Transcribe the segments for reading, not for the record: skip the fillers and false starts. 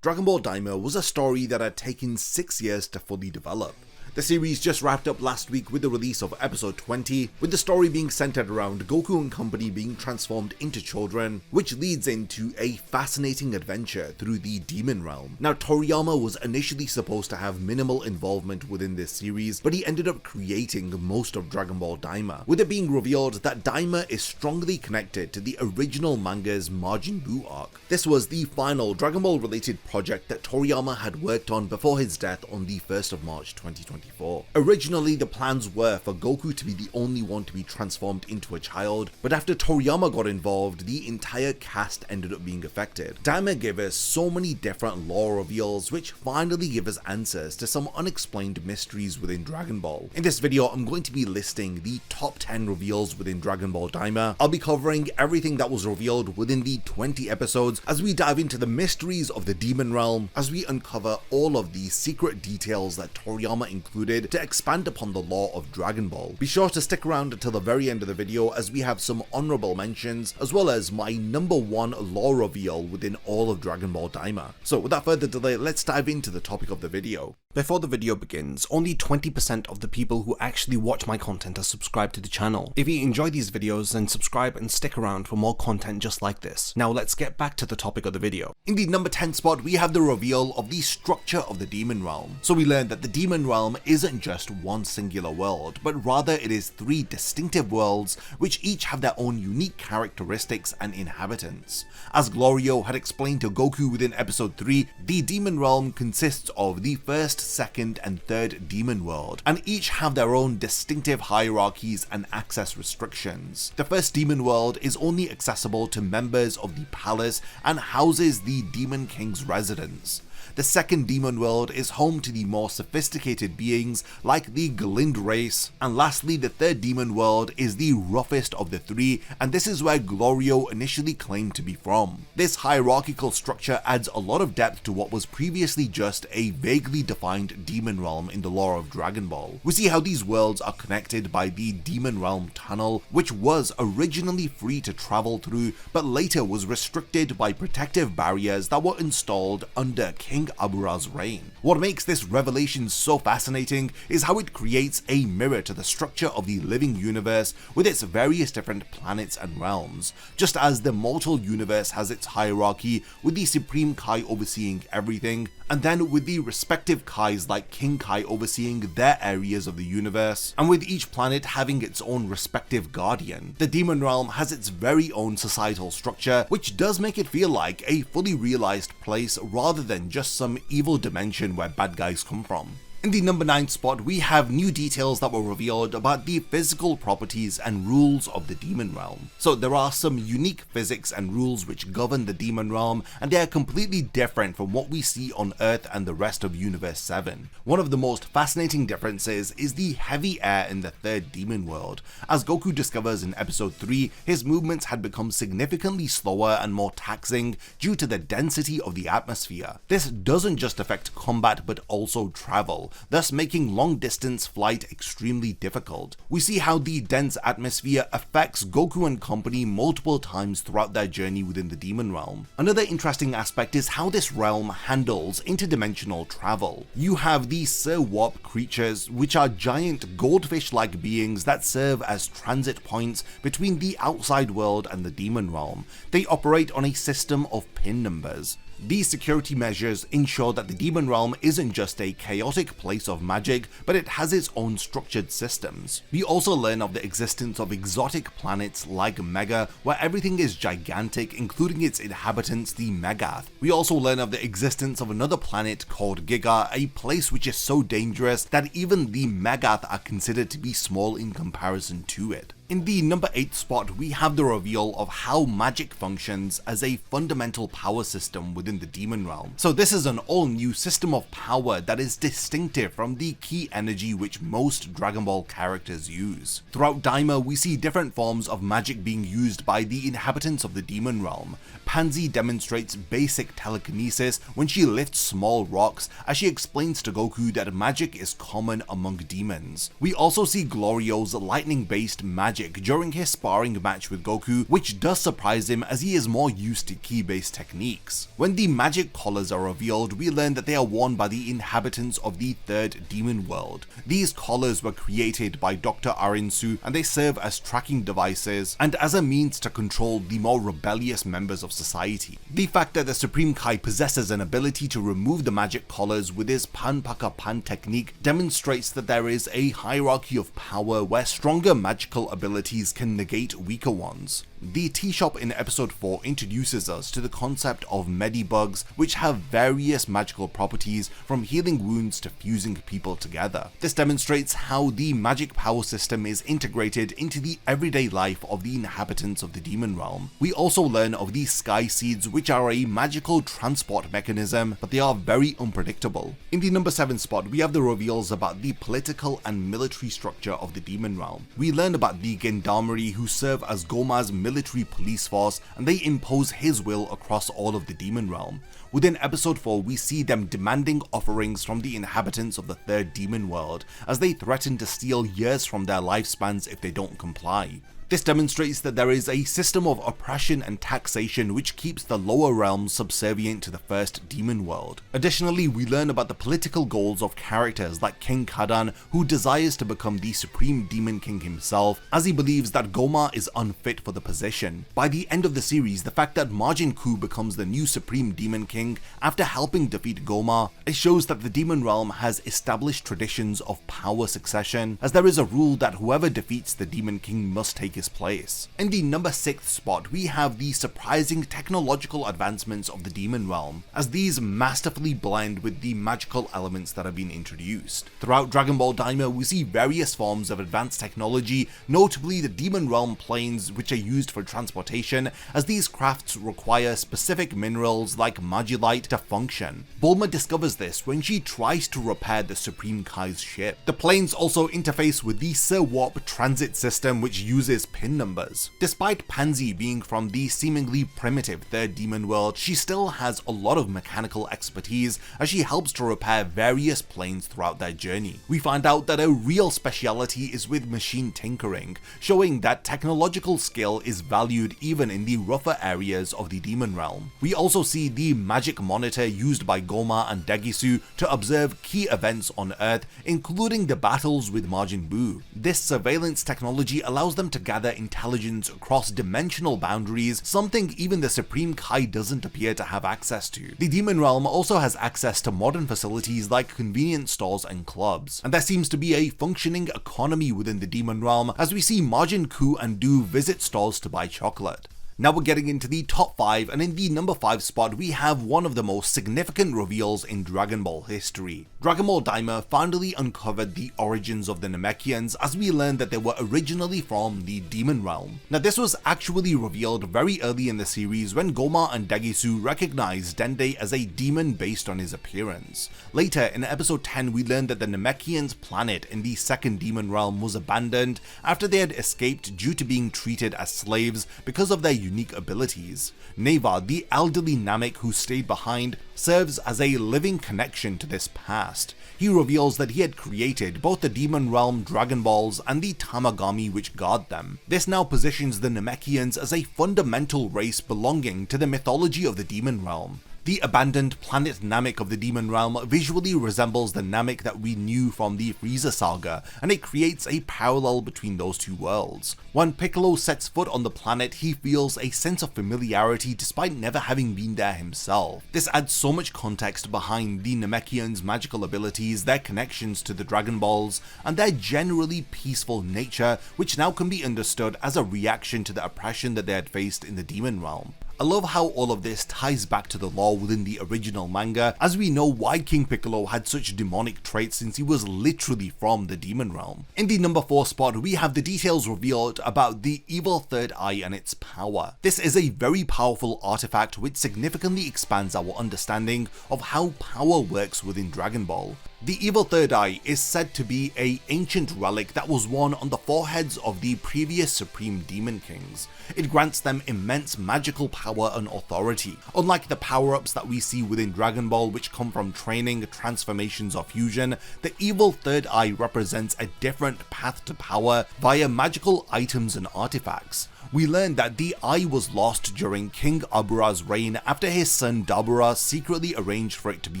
Dragon Ball Daima was a story that had taken 6 years to fully develop. The series just wrapped up last week with the release of episode 20, with the story being centered around Goku and company being transformed into children, which leads into a fascinating adventure through the Demon Realm. Now, Toriyama was initially supposed to have minimal involvement within this series, but he ended up creating most of Dragon Ball Daima, with it being revealed that Daima is strongly connected to the original manga's Majin Buu arc. This was the final Dragon Ball related project that Toriyama had worked on before his death on the 1st of March 2024. Originally, the plans were for Goku to be the only one to be transformed into a child, but after Toriyama got involved, the entire cast ended up being affected. Daima gave us so many different lore reveals, which finally give us answers to some unexplained mysteries within Dragon Ball. In this video, I'm going to be listing the top 10 reveals within Dragon Ball Daima. I'll be covering everything that was revealed within the 20 episodes as we dive into the mysteries of the Demon Realm, as we uncover all of the secret details that Toriyama included to expand upon the lore of Dragon Ball. Be sure to stick around until the very end of the video as we have some honourable mentions, as well as my number 1 lore reveal within all of Dragon Ball Daima. So without further delay, let's dive into the topic of the video. Before the video begins, only 20% of the people who actually watch my content are subscribed to the channel. If you enjoy these videos, then subscribe and stick around for more content just like this. Now let's get back to the topic of the video. In the number 10 spot, we have the reveal of the structure of the Demon Realm. So we learned that the Demon Realm isn't just one singular world, but rather it is 3 distinctive worlds which each have their own unique characteristics and inhabitants. As Glorio had explained to Goku within episode 3, the Demon Realm consists of the first, second and third demon world, and each have their own distinctive hierarchies and access restrictions. The first demon world is only accessible to members of the palace and houses the Demon King's residence. The second demon world is home to the more sophisticated beings like the Galind race, and lastly the third demon world is the roughest of the 3, and this is where Glorio initially claimed to be from. This hierarchical structure adds a lot of depth to what was previously just a vaguely defined demon realm in the lore of Dragon Ball. We see how these worlds are connected by the Demon Realm Tunnel, which was originally free to travel through, but later was restricted by protective barriers that were installed under King Abura's reign. What makes this revelation so fascinating is how it creates a mirror to the structure of the living universe with its various different planets and realms, just as the mortal universe has its hierarchy with the Supreme Kai overseeing everything, and then with the respective Kais like King Kai overseeing their areas of the universe, and with each planet having its own respective guardian. The Demon Realm has its very own societal structure, which does make it feel like a fully realized place rather than just some evil dimension where bad guys come from. In the number 9 spot, we have new details that were revealed about the physical properties and rules of the Demon Realm. So there are some unique physics and rules which govern the Demon Realm, and they are completely different from what we see on Earth and the rest of Universe 7. One of the most fascinating differences is the heavy air in the third demon world. As Goku discovers in episode 3, his movements had become significantly slower and more taxing due to the density of the atmosphere. This doesn't just affect combat but also travel, thus making long-distance flight extremely difficult. We see how the dense atmosphere affects Goku and company multiple times throughout their journey within the Demon Realm. Another interesting aspect is how this realm handles interdimensional travel. You have the Sir Warp creatures, which are giant goldfish-like beings that serve as transit points between the outside world and the Demon Realm. They operate on a system of pin numbers. These security measures ensure that the Demon Realm isn't just a chaotic place of magic, but it has its own structured systems. We also learn of the existence of exotic planets like Mega, where everything is gigantic, including its inhabitants, the Megath. We also learn of the existence of another planet called Giga, a place which is so dangerous that even the Megath are considered to be small in comparison to it. In the number 8 spot, we have the reveal of how magic functions as a fundamental power system within the Demon Realm. So this is an all-new system of power that is distinctive from the key energy which most Dragon Ball characters use. Throughout Daima, we see different forms of magic being used by the inhabitants of the Demon Realm. Pansy demonstrates basic telekinesis when she lifts small rocks, as she explains to Goku that magic is common among demons. We also see Glorio's lightning-based magic magic during his sparring match with Goku, which does surprise him as he is more used to ki-based techniques. When the magic collars are revealed, we learn that they are worn by the inhabitants of the third demon world. These collars were created by Dr. Arinsu, and they serve as tracking devices and as a means to control the more rebellious members of society. The fact that the Supreme Kai possesses an ability to remove the magic collars with his Panpaka Pan technique demonstrates that there is a hierarchy of power where stronger magical abilities can negate weaker ones. The tea shop in episode 4 introduces us to the concept of medibugs, which have various magical properties from healing wounds to fusing people together. This demonstrates how the magic power system is integrated into the everyday life of the inhabitants of the demon realm. We also learn of the sky seeds, which are a magical transport mechanism, but they are very unpredictable. In the number 7 spot, we have the reveals about the political and military structure of the demon realm. We learn about the Gendarmerie, who serve as Goma's military police force, and they impose his will across all of the demon realm. Within episode 4, we see them demanding offerings from the inhabitants of the third demon world, as they threaten to steal years from their lifespans if they don't comply. This demonstrates that there is a system of oppression and taxation which keeps the lower realms subservient to the first demon world. Additionally, we learn about the political goals of characters like King Kadan, who desires to become the Supreme Demon King himself, as he believes that Goma is unfit for the position. By the end of the series, the fact that Majin Ku becomes the new Supreme Demon King after helping defeat Goma, it shows that the demon realm has established traditions of power succession, as there is a rule that whoever defeats the Demon King must take his place. In the number 6th spot, we have the surprising technological advancements of the demon realm, as these masterfully blend with the magical elements that have been introduced. Throughout Dragon Ball Daima, we see various forms of advanced technology, notably the demon realm planes, which are used for transportation, as these crafts require specific minerals like magilite to function. Bulma discovers this when she tries to repair the Supreme Kai's ship. The planes also interface with the Sir Warp transit system, which uses pin numbers. Despite Pansy being from the seemingly primitive third demon world, she still has a lot of mechanical expertise as she helps to repair various planes throughout their journey. We find out that a real speciality is with machine tinkering, showing that technological skill is valued even in the rougher areas of the demon realm. We also see the magic monitor used by Goma and Degisu to observe key events on Earth, including the battles with Majin Buu. This surveillance technology allows them to gather intelligence across dimensional boundaries, something even the Supreme Kai doesn't appear to have access to. The demon realm also has access to modern facilities like convenience stores and clubs, and there seems to be a functioning economy within the demon realm, as we see Majin Ku and Du visit stores to buy chocolate. Now we're getting into the top 5, and in the number 5 spot we have one of the most significant reveals in Dragon Ball history. Dragon Ball Daima finally uncovered the origins of the Namekians, as we learned that they were originally from the Demon Realm. Now this was actually revealed very early in the series when Goma and Degisu recognized Dende as a demon based on his appearance. Later in episode 10 we learned that the Namekians' planet in the second Demon Realm was abandoned after they had escaped due to being treated as slaves because of their unique abilities. Neva, the elderly Namek who stayed behind, serves as a living connection to this past. He reveals that he had created both the Demon Realm Dragon Balls and the Tamagami which guard them. This now positions the Namekians as a fundamental race belonging to the mythology of the Demon Realm. The abandoned planet Namek of the Demon Realm visually resembles the Namek that we knew from the Frieza saga, and it creates a parallel between those two worlds. When Piccolo sets foot on the planet, he feels a sense of familiarity despite never having been there himself. This adds so much context behind the Namekians' magical abilities, their connections to the Dragon Balls, and their generally peaceful nature, which now can be understood as a reaction to the oppression that they had faced in the Demon Realm. I love how all of this ties back to the lore within the original manga, as we know why King Piccolo had such demonic traits since he was literally from the Demon Realm. In the number 4 spot, we have the details revealed about the evil third eye and its power. This is a very powerful artifact which significantly expands our understanding of how power works within Dragon Ball. The evil third eye is said to be an ancient relic that was worn on the foreheads of the previous Supreme Demon Kings. It grants them immense magical power and authority. Unlike the power-ups that we see within Dragon Ball which come from training, transformations or fusion, the evil third eye represents a different path to power via magical items and artifacts. We learn that the eye was lost during King Abura's reign after his son Dabura secretly arranged for it to be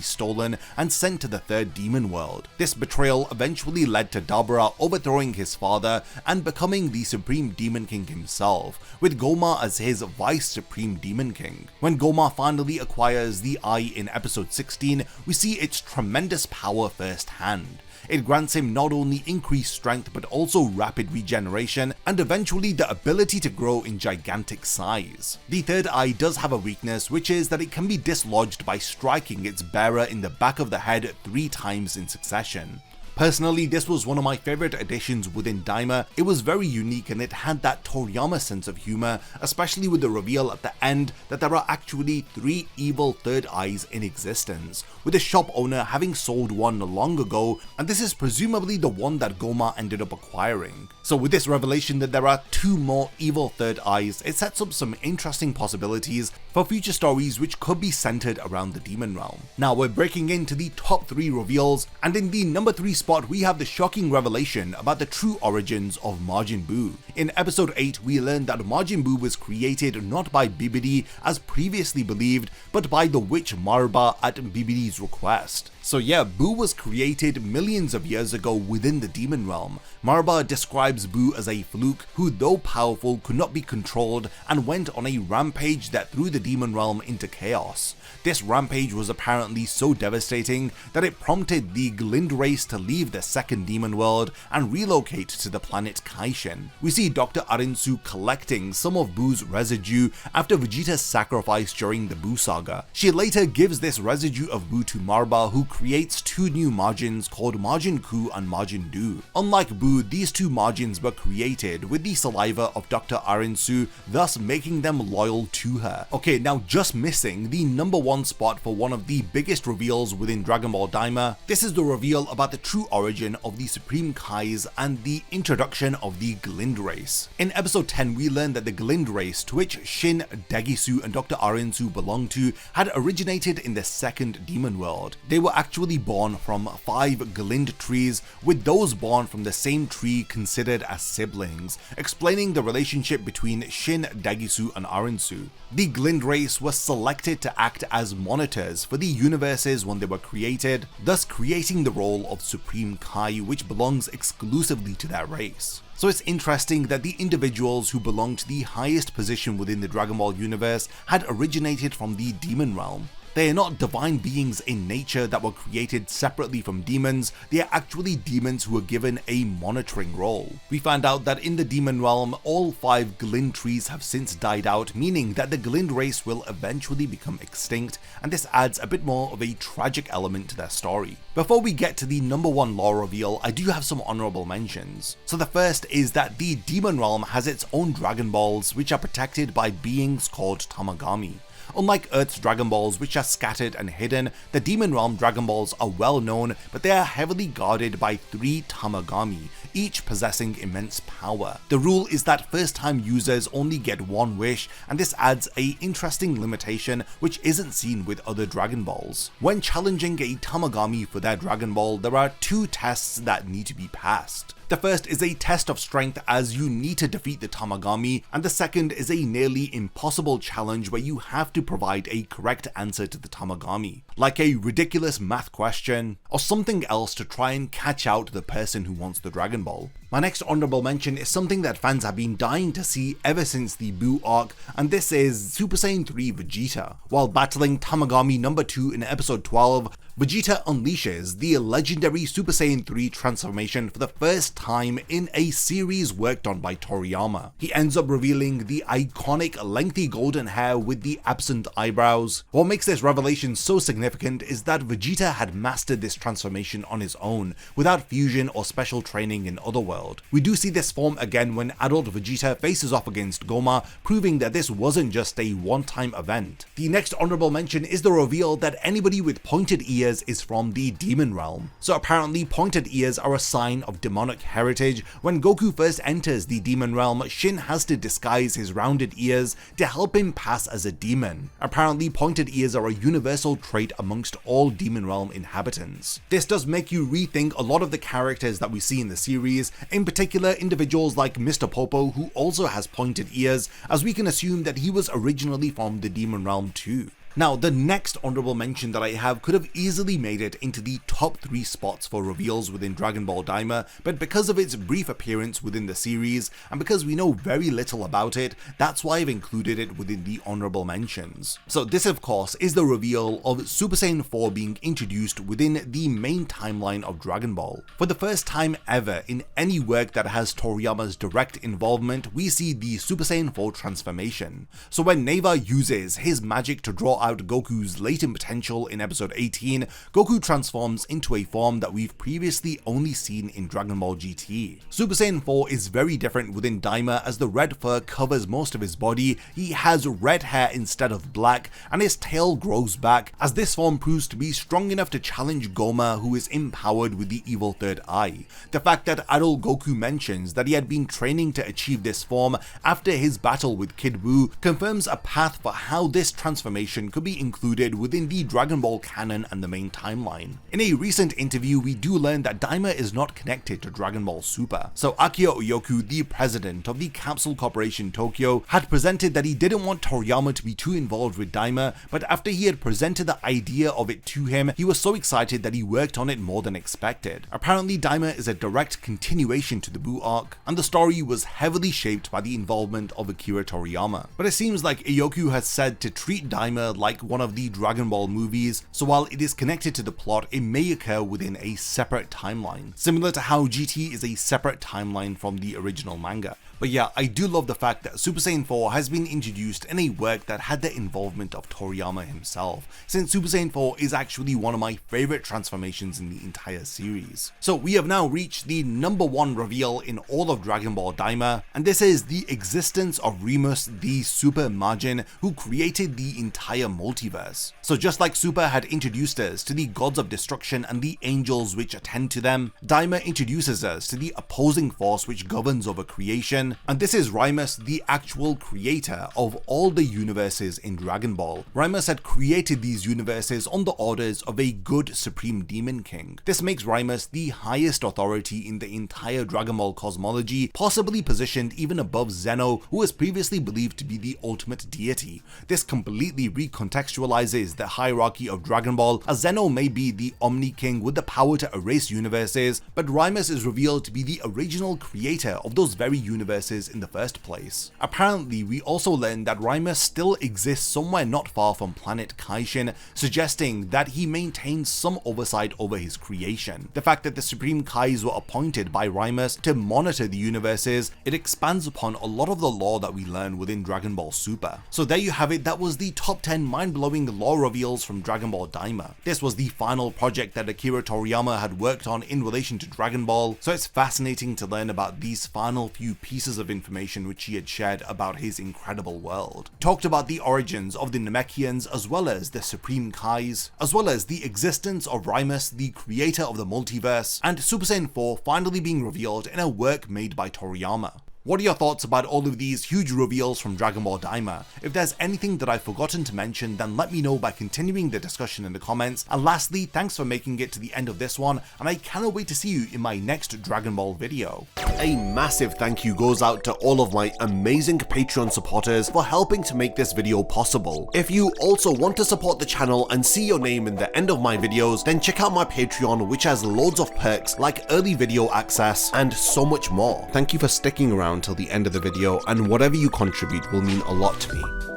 stolen and sent to the third demon world. This betrayal eventually led to Dabura overthrowing his father and becoming the Supreme Demon King himself, with Goma as his Vice Supreme Demon King. When Goma finally acquires the eye in episode 16, we see its tremendous power firsthand. It grants him not only increased strength but also rapid regeneration and eventually the ability to grow in gigantic size. The third eye does have a weakness, which is that it can be dislodged by striking its bearer in the back of the head 3 times in succession. Personally, this was one of my favorite additions within Daima. It was very unique and it had that Toriyama sense of humor, especially with the reveal at the end that there are actually 3 evil third eyes in existence, with the shop owner having sold one long ago, and this is presumably the one that Goma ended up acquiring. So with this revelation that there are 2 more evil third eyes, it sets up some interesting possibilities for future stories which could be centered around the demon realm. Now we're breaking into the top 3 reveals, and in the number 3 spot we have the shocking revelation about the true origins of Majin Buu. In episode 8 we learned that Majin Buu was created not by Bibidi as previously believed, but by the witch Marba at Bibidi's request. So yeah, Buu was created millions of years ago within the demon realm. Marba describes Buu as a fluke who, though powerful, could not be controlled and went on a rampage that threw the demon realm into chaos. This rampage was apparently so devastating that it prompted the Glind race to leave the second demon world and relocate to the planet Kaishin. We see Dr. Arinsu collecting some of Buu's residue after Vegeta's sacrifice during the Buu saga. She later gives this residue of Buu to Marba, who creates 2 new Majins called Majin Ku and Majin Du. Unlike Buu, these 2 Majins were created with the saliva of Dr. Arinsu, thus making them loyal to her. Okay, now just missing the number 1 spot for one of the biggest reveals within Dragon Ball Daima. This is the reveal about the true origin of the Supreme Kais and the introduction of the Glind race. In episode 10 we learned that the Glind race, to which Shin, Degisu and Dr. Arinsu belonged to, had originated in the second demon world. They were actually born from 5 Glind trees, with those born from the same tree considered as siblings, explaining the relationship between Shin, Degisu and Arinsu. The Glind race was selected to act as monitors for the universes when they were created, thus creating the role of Supreme Kai, which belongs exclusively to their race. So it's interesting that the individuals who belong to the highest position within the Dragon Ball universe had originated from the demon realm. They are not divine beings in nature that were created separately from demons, they are actually demons who were given a monitoring role. We find out that in the demon realm, all 5 Glind trees have since died out, meaning that the Glind race will eventually become extinct, and this adds a bit more of a tragic element to their story. Before we get to the number 1 lore reveal, I do have some honourable mentions. So the first is that the demon realm has its own Dragon Balls, which are protected by beings called Tamagami. Unlike Earth's Dragon Balls, which are scattered and hidden, the Demon Realm Dragon Balls are well known, but they are heavily guarded by 3 Tamagami, each possessing immense power. The rule is that first time users only get 1 wish, and this adds an interesting limitation which isn't seen with other Dragon Balls. When challenging a Tamagami for their Dragon Ball, there are 2 tests that need to be passed. The first is a test of strength, as you need to defeat the Tamagami, and the second is a nearly impossible challenge where you have to provide a correct answer to the Tamagami, like a ridiculous math question or something else to try and catch out the person who wants the Dragon Ball. My next honourable mention is something that fans have been dying to see ever since the Buu arc, and this is Super Saiyan 3 Vegeta. While battling Tamagami number 2 in episode 12, Vegeta unleashes the legendary Super Saiyan 3 transformation for the first time in a series worked on by Toriyama. He ends up revealing the iconic lengthy golden hair with the absent eyebrows. What makes this revelation so significant is that Vegeta had mastered this transformation on his own, without fusion or special training in Otherworld. We do see this form again when adult Vegeta faces off against Goma, proving that this wasn't just a one-time event. The next honourable mention is the reveal that anybody with pointed ears ears is from the demon realm. So apparently pointed ears are a sign of demonic heritage. When Goku first enters the demon realm, Shin has to disguise his rounded ears to help him pass as a demon. Apparently pointed ears are a universal trait amongst all demon realm inhabitants. This does make you rethink a lot of the characters that we see in the series, in particular individuals like Mr. Popo, who also has pointed ears, as we can assume that he was originally from the demon realm too. Now, the next honourable mention that I have could have easily made it into the top 3 spots for reveals within Dragon Ball Daima, but because of its brief appearance within the series, and because we know very little about it, that's why I've included it within the honourable mentions. So this of course is the reveal of Super Saiyan 4 being introduced within the main timeline of Dragon Ball. For the first time ever in any work that has Toriyama's direct involvement, we see the Super Saiyan 4 transformation. So when Neva uses his magic to draw out Goku's latent potential in episode 18, Goku transforms into a form that we've previously only seen in Dragon Ball GT. Super Saiyan 4 is very different within Daima, as the red fur covers most of his body, he has red hair instead of black, and his tail grows back, as this form proves to be strong enough to challenge Goma, who is empowered with the evil third eye. The fact that adult Goku mentions that he had been training to achieve this form after his battle with Kid Buu confirms a path for how this transformation could be included within the Dragon Ball canon and the main timeline. In a recent interview, we do learn that Daima is not connected to Dragon Ball Super. So Akio Oyoku, the president of the Capsule Corporation Tokyo, had presented that he didn't want Toriyama to be too involved with Daima, but after he had presented the idea of it to him, he was so excited that he worked on it more than expected. Apparently Daima is a direct continuation to the Buu arc, and the story was heavily shaped by the involvement of Akira Toriyama. But it seems like Oyoku has said to treat Daima like one of the Dragon Ball movies, so while it is connected to the plot, it may occur within a separate timeline, similar to how GT is a separate timeline from the original manga. But yeah, I do love the fact that Super Saiyan 4 has been introduced in a work that had the involvement of Toriyama himself, since Super Saiyan 4 is actually one of my favourite transformations in the entire series. So we have now reached the number 1 reveal in all of Dragon Ball Daima, and this is the existence of Remus the Super Majin, who created the entire multiverse. So just like Super had introduced us to the gods of destruction and the angels which attend to them, Daima introduces us to the opposing force which governs over creation, and this is Remus, the actual creator of all the universes in Dragon Ball. Remus had created these universes on the orders of a good Supreme Demon King. This makes Remus the highest authority in the entire Dragon Ball cosmology, possibly positioned even above Zeno, who was previously believed to be the ultimate deity. This completely recontextualizes the hierarchy of Dragon Ball, as Zeno may be the Omni King with the power to erase universes, but Remus is revealed to be the original creator of those very universes in the first place. Apparently, we also learn that Remus still exists somewhere not far from planet Kaishin, suggesting that he maintains some oversight over his creation. The fact that the Supreme Kais were appointed by Remus to monitor the universes, it expands upon a lot of the lore that we learn within Dragon Ball Super. So there you have it, that was the top 10 mind-blowing lore reveals from Dragon Ball Daima. This was the final project that Akira Toriyama had worked on in relation to Dragon Ball, so it's fascinating to learn about these final few pieces of information which he had shared about his incredible world. Talked about the origins of the Namekians, as well as the Supreme Kais, as well as the existence of Remus, the creator of the multiverse, and Super Saiyan 4 finally being revealed in a work made by Toriyama. What are your thoughts about all of these huge reveals from Dragon Ball Daima? If there's anything that I've forgotten to mention, then let me know by continuing the discussion in the comments. And lastly, thanks for making it to the end of this one, and I cannot wait to see you in my next Dragon Ball video. A massive thank you goes out to all of my amazing Patreon supporters for helping to make this video possible. If you also want to support the channel and see your name in the end of my videos, then check out my Patreon, which has loads of perks like early video access and so much more. Thank you for sticking around till the end of the video, and whatever you contribute will mean a lot to me.